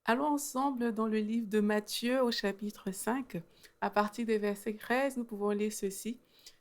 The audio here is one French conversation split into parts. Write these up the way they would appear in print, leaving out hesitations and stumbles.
Allons ensemble dans le livre de Matthieu au chapitre 5. À partir des versets 13, nous pouvons lire ceci.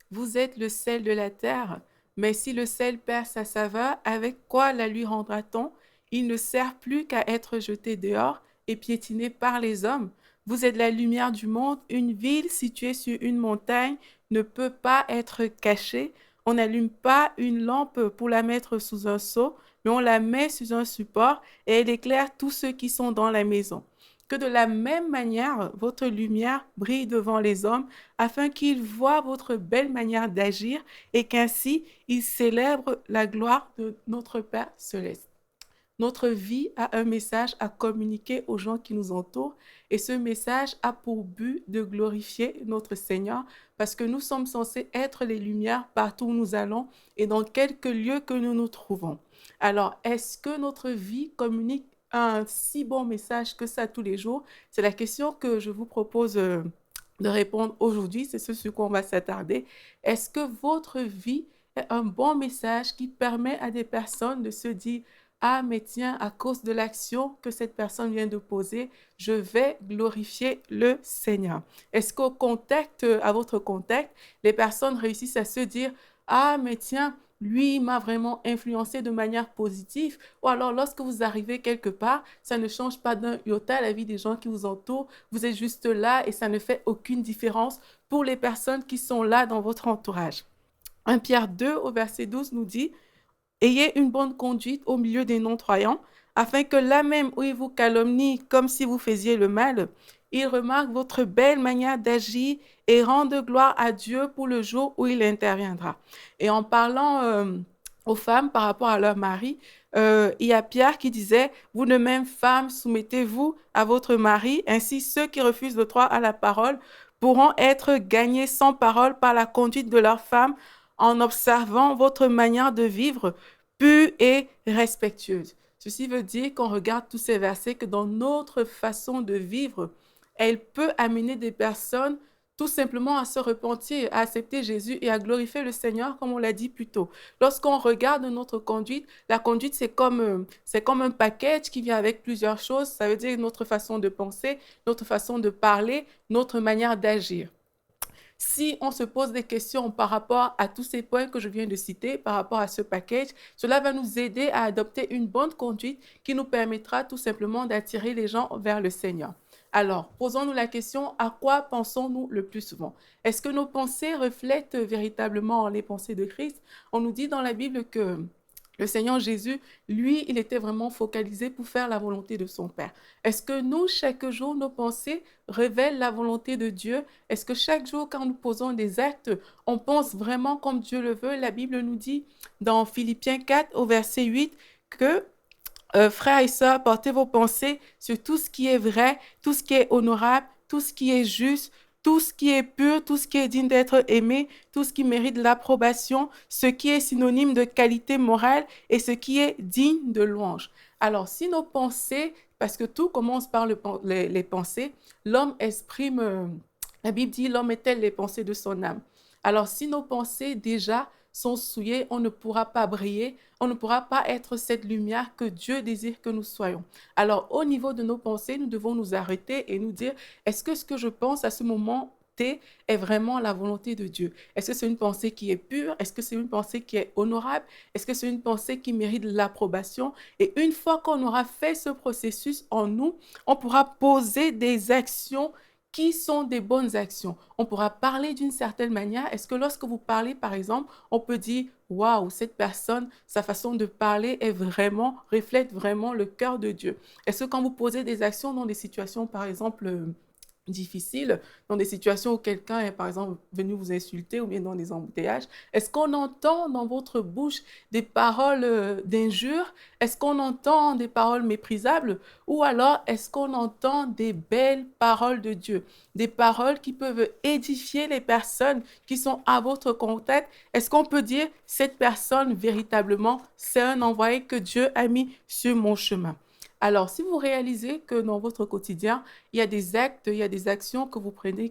Vous êtes le sel de la terre, mais si le sel perd sa saveur, avec quoi la lui rendra-t-on? Il ne sert plus qu'à être jeté dehors et piétiné par les hommes. Vous êtes la lumière du monde. Une ville située sur une montagne ne peut pas être cachée. On n'allume pas une lampe pour la mettre sous un seau, mais on la met sur un support et elle éclaire tous ceux qui sont dans la maison. Que de la même manière, votre lumière brille devant les hommes, afin qu'ils voient votre belle manière d'agir et qu'ainsi ils célèbrent la gloire de notre Père céleste. Notre vie a un message à communiquer aux gens qui nous entourent et ce message a pour but de glorifier notre Seigneur parce que nous sommes censés être les lumières partout où nous allons et dans quelque lieu que nous nous trouvons. Alors, est-ce que notre vie communique un si bon message que ça tous les jours? C'est la question que je vous propose de répondre aujourd'hui. C'est ce sur quoi on va s'attarder. Est-ce que votre vie est un bon message qui permet à des personnes de se dire ah, mais tiens, à cause de l'action que cette personne vient de poser, je vais glorifier le Seigneur. Est-ce qu'au contact, à votre contact, les personnes réussissent à se dire, ah, mais tiens, lui m'a vraiment influencé de manière positive. Ou alors, lorsque vous arrivez quelque part, ça ne change pas d'un iota la vie des gens qui vous entourent. Vous êtes juste là et ça ne fait aucune différence pour les personnes qui sont là dans votre entourage. 1 Pierre 2 au verset 12 nous dit, ayez une bonne conduite au milieu des non-croyants, afin que là même où ils vous calomnient comme si vous faisiez le mal, ils remarquent votre belle manière d'agir et rendent gloire à Dieu pour le jour où il interviendra. Et en parlant aux femmes par rapport à leur mari, il y a Pierre qui disait, vous de même femmes, soumettez-vous à votre mari, ainsi ceux qui refusent le droit à la parole pourront être gagnés sans parole par la conduite de leurs femmes en observant votre manière de vivre pure et respectueuse. Ceci veut dire qu'on regarde tous ces versets que dans notre façon de vivre, elle peut amener des personnes tout simplement à se repentir, à accepter Jésus et à glorifier le Seigneur, comme on l'a dit plus tôt. Lorsqu'on regarde notre conduite, la conduite, c'est comme un package qui vient avec plusieurs choses. Ça veut dire notre façon de penser, notre façon de parler, notre manière d'agir. Si on se pose des questions par rapport à tous ces points que je viens de citer, par rapport à ce package, cela va nous aider à adopter une bonne conduite qui nous permettra tout simplement d'attirer les gens vers le Seigneur. Alors, posons-nous la question, à quoi pensons-nous le plus souvent? Est-ce que nos pensées reflètent véritablement les pensées de Christ? On nous dit dans la Bible que le Seigneur Jésus, lui, il était vraiment focalisé pour faire la volonté de son Père. Est-ce que nous, chaque jour, nos pensées révèlent la volonté de Dieu? Est-ce que chaque jour, quand nous posons des actes, on pense vraiment comme Dieu le veut? La Bible nous dit dans Philippiens 4 au verset 8 que frères et sœurs, portez vos pensées sur tout ce qui est vrai, tout ce qui est honorable, tout ce qui est juste, tout ce qui est pur, tout ce qui est digne d'être aimé, tout ce qui mérite l'approbation, ce qui est synonyme de qualité morale et ce qui est digne de louange. Alors, si nos pensées, parce que tout commence par les pensées, l'homme exprime, la Bible dit, l'homme est tel les pensées de son âme. Alors, si nos pensées déjà sont souillées, on ne pourra pas briller, on ne pourra pas être cette lumière que Dieu désire que nous soyons. Alors, au niveau de nos pensées, nous devons nous arrêter et nous dire, est-ce que ce que je pense à ce moment T est vraiment la volonté de Dieu? Est-ce que c'est une pensée qui est pure? Est-ce que c'est une pensée qui est honorable? Est-ce que c'est une pensée qui mérite l'approbation? Et une fois qu'on aura fait ce processus en nous, on pourra poser des actions qui sont des bonnes actions. On pourra parler d'une certaine manière. Est-ce que lorsque vous parlez, par exemple, on peut dire, waouh, cette personne, sa façon de parler est vraiment, reflète vraiment le cœur de Dieu. Est-ce que quand vous posez des actions dans des situations, par exemple, difficiles, dans des situations où quelqu'un est, par exemple, venu vous insulter ou bien dans des embouteillages, est-ce qu'on entend dans votre bouche des paroles d'injures? Est-ce qu'on entend des paroles méprisables? Ou alors, est-ce qu'on entend des belles paroles de Dieu? Des paroles qui peuvent édifier les personnes qui sont à votre contact? Est-ce qu'on peut dire, cette personne, véritablement, c'est un envoyé que Dieu a mis sur mon chemin? Alors, si vous réalisez que dans votre quotidien, il y a des actes, il y a des actions que vous prenez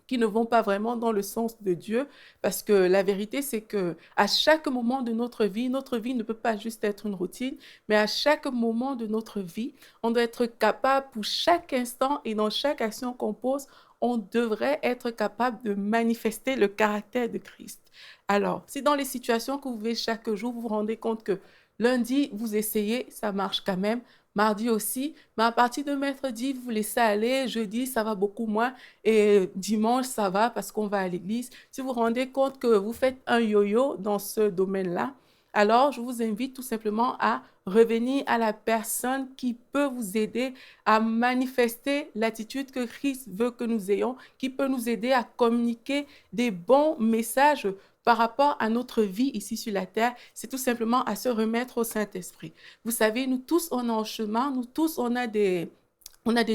qui ne vont pas vraiment dans le sens de Dieu, parce que la vérité, c'est que à chaque moment de notre vie ne peut pas juste être une routine, mais à chaque moment de notre vie, on doit être capable pour chaque instant et dans chaque action qu'on pose, on devrait être capable de manifester le caractère de Christ. Alors, si dans les situations que vous vivez chaque jour, vous vous rendez compte que lundi, vous essayez, ça marche quand même, mardi aussi, mais à partir de mercredi, vous laissez aller, jeudi, ça va beaucoup moins, et dimanche, ça va parce qu'on va à l'église. Si vous vous rendez compte que vous faites un yo-yo dans ce domaine-là, alors je vous invite tout simplement à revenir à la personne qui peut vous aider à manifester l'attitude que Christ veut que nous ayons, qui peut nous aider à communiquer des bons messages par rapport à notre vie ici sur la terre, c'est tout simplement à se remettre au Saint-Esprit. Vous savez, nous tous, on est en chemin, nous tous, on a des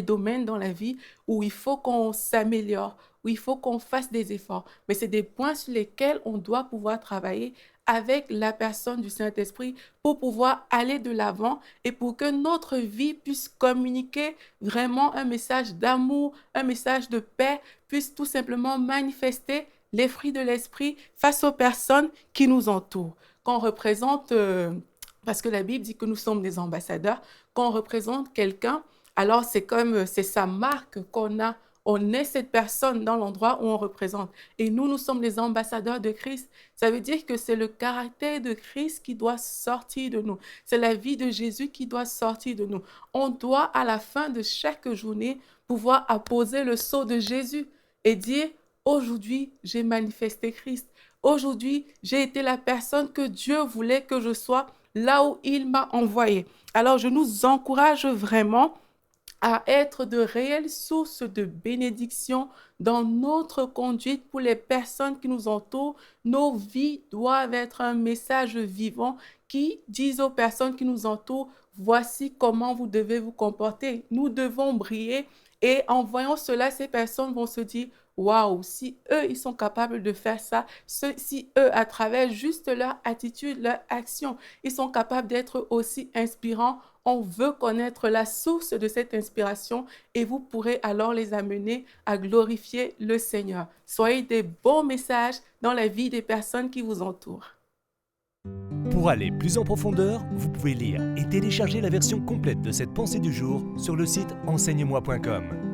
domaines dans la vie où il faut qu'on s'améliore, où il faut qu'on fasse des efforts. Mais c'est des points sur lesquels on doit pouvoir travailler avec la personne du Saint-Esprit pour pouvoir aller de l'avant et pour que notre vie puisse communiquer vraiment un message d'amour, un message de paix, puisse tout simplement manifester les fruits de l'esprit face aux personnes qui nous entourent. Quand on représente, parce que la Bible dit que nous sommes des ambassadeurs, quand on représente quelqu'un, alors c'est comme, c'est sa marque qu'on a. On est cette personne dans l'endroit où on représente. Et nous, nous sommes les ambassadeurs de Christ. Ça veut dire que c'est le caractère de Christ qui doit sortir de nous. C'est la vie de Jésus qui doit sortir de nous. On doit, à la fin de chaque journée, pouvoir apposer le sceau de Jésus et dire, aujourd'hui, j'ai manifesté Christ. Aujourd'hui, j'ai été la personne que Dieu voulait que je sois là où il m'a envoyé. Alors, je nous encourage vraiment à être de réelles sources de bénédiction dans notre conduite pour les personnes qui nous entourent. Nos vies doivent être un message vivant qui dise aux personnes qui nous entourent, voici comment vous devez vous comporter. Nous devons briller et en voyant cela, ces personnes vont se dire, waouh, si eux, ils sont capables de faire ça, si eux, à travers juste leur attitude, leur action, ils sont capables d'être aussi inspirants, on veut connaître la source de cette inspiration et vous pourrez alors les amener à glorifier le Seigneur. Soyez des bons messages dans la vie des personnes qui vous entourent. Pour aller plus en profondeur, vous pouvez lire et télécharger la version complète de cette pensée du jour sur le site enseigne-moi.com.